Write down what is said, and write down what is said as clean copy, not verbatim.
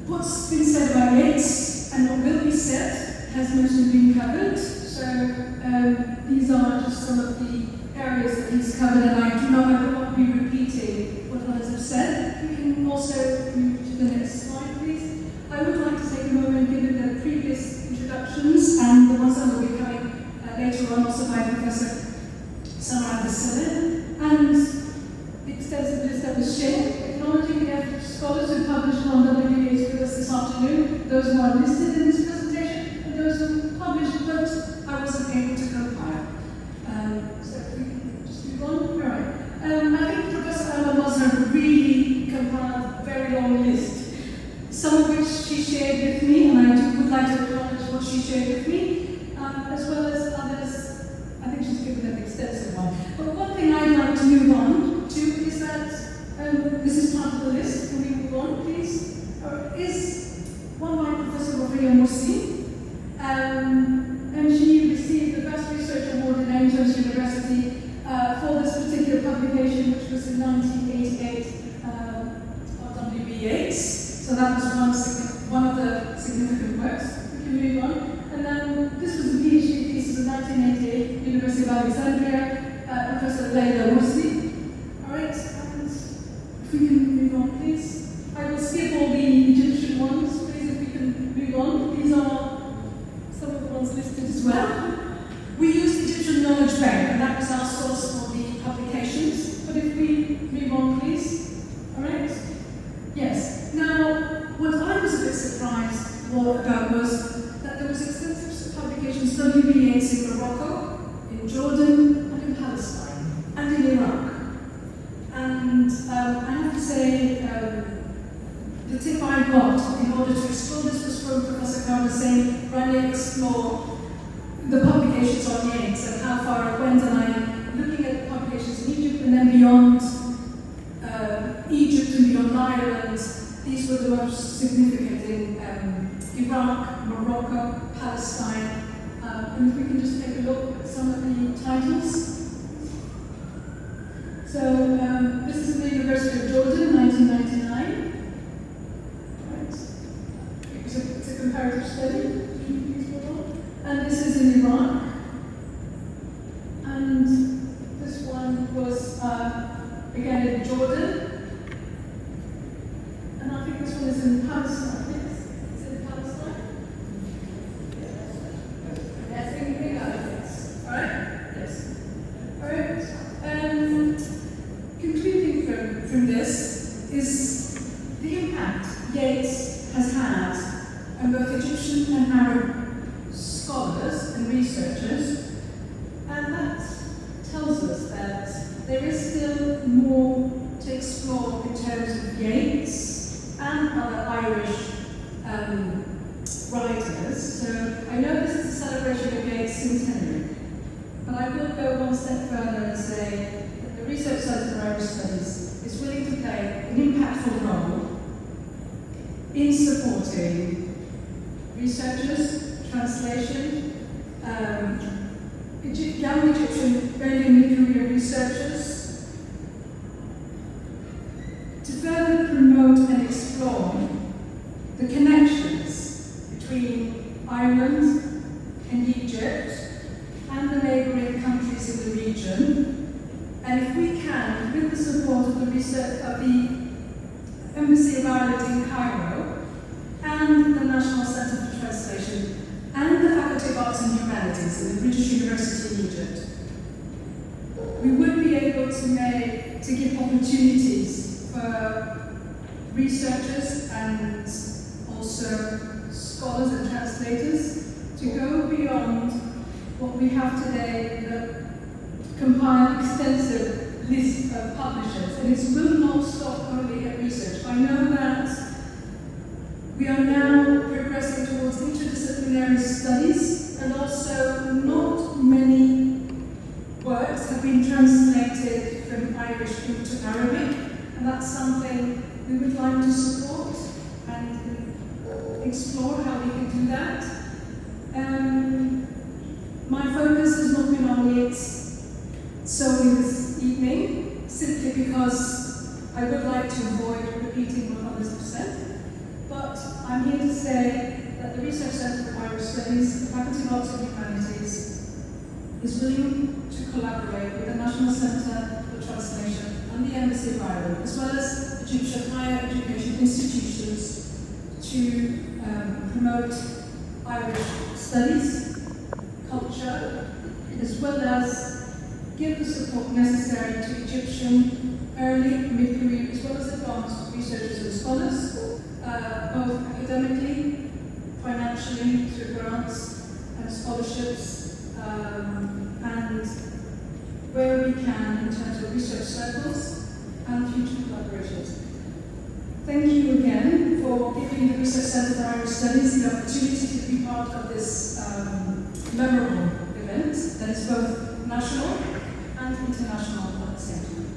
What's been said about Yeats and what will be said has mostly been covered. So these are just some of the areas that he's covered, and I will not be repeating what others have said. We can also move to the next slide, please. I would like to take a moment, given the previous introductions and the ones that will be coming later on, also by Professor Samara Desalegn, and the extensive list that was shared, acknowledging the effort of scholars who published on WBA's with us this afternoon, those who are listed in this presentation, and those who published but I wasn't able to compile. So if we can just move on. All right. I think Professor Anna Mosher really compiled a very long list, some of which she shared with me, and I would like to acknowledge what she shared with me, as well as others. I think she's given an extensive one. But one thing I'd like to move on to is that, this is part of the list, can we move on, please? Is one by Professor Wiliam and she received the Best Research Award in Amherst University for this particular publication, which was in 1988 of W.B. Yeats. So that was one of the significant works. We can move on. And then this was a PhD thesis in 1988, University of Alexandria, Professor Leila Morsi. All right, and if we can move on, please. I will skip all the Egyptian ones, please, if we can move on. These are some of the ones listed as well. We used Egyptian Knowledge Bank, and that was our source for the publications. But if we move on, please. All right? Yes. Now, what I was a bit surprised about was that there was extensive publications, W.B. Yeats in Morocco, in Jordan, and in Palestine, and in Iraq. And I have to say, the tip I got in order to explore this was from Professor Carter saying, really explore the publications on Yeats and how far it went, and I'm looking at the publications in Egypt and then beyond Egypt and beyond Ireland. These were the most significant in Iraq, Morocco, Palestine. And if we can just take a look at some of the titles. So this is in the University of Jordan, 1999. Right. It's a comparative study. And this is in Iraq. And this one was, again, in Jordan. And I think this one is in Palestine. Yes? Is it in Palestine? Yes, in yes. All right? Yes. All right. Concluding from this is the impact Yeats has had on both Egyptian and Arab scholars and researchers, and that tells us that there is still more to explore in terms of Yeats and other Irish writers. So I know this is a celebration of Yeats' centenary, but I will go one step further and say that the Research Centre for Irish Studies is willing to play an impactful role in supporting researchers, translation, young Egyptian early and mid-career researchers, to further promote and explore the connections between Ireland and Egypt and the neighbouring countries in the region. And if we can, with the support of the research of the Embassy of Ireland in Cairo and the National Centre for Translation and the Faculty of Arts and Humanities in the British University in Egypt, we would be able to give opportunities for researchers and also scholars and translators to go beyond what we have today, the compiled extensive list of publishers. And it will not stop only at research. I know that we are now progressing towards interdisciplinary studies, and also not many works have been translated from Irish into Arabic, and that's something we would like to support and explore how we can do that. My focus has not been on Yeats solely this evening, simply because I would like to avoid repeating what others have said, but I'm here to say that the Research Centre for Irish Studies, the Faculty of Arts and Humanities, is willing to collaborate with the National Centre for Translation and the Embassy of Ireland, as well as Egyptian higher education institutions, to promote Irish studies, culture, as well as give the support necessary to Egyptian early, mid-career, as well as advanced researchers and scholars, both academically, financially, through grants and scholarships, and where we can in terms of research circles and future collaborations. Thank you again for giving the Research Centre for Irish Studies the opportunity to be part of this memorable event that is both national and international at the same time.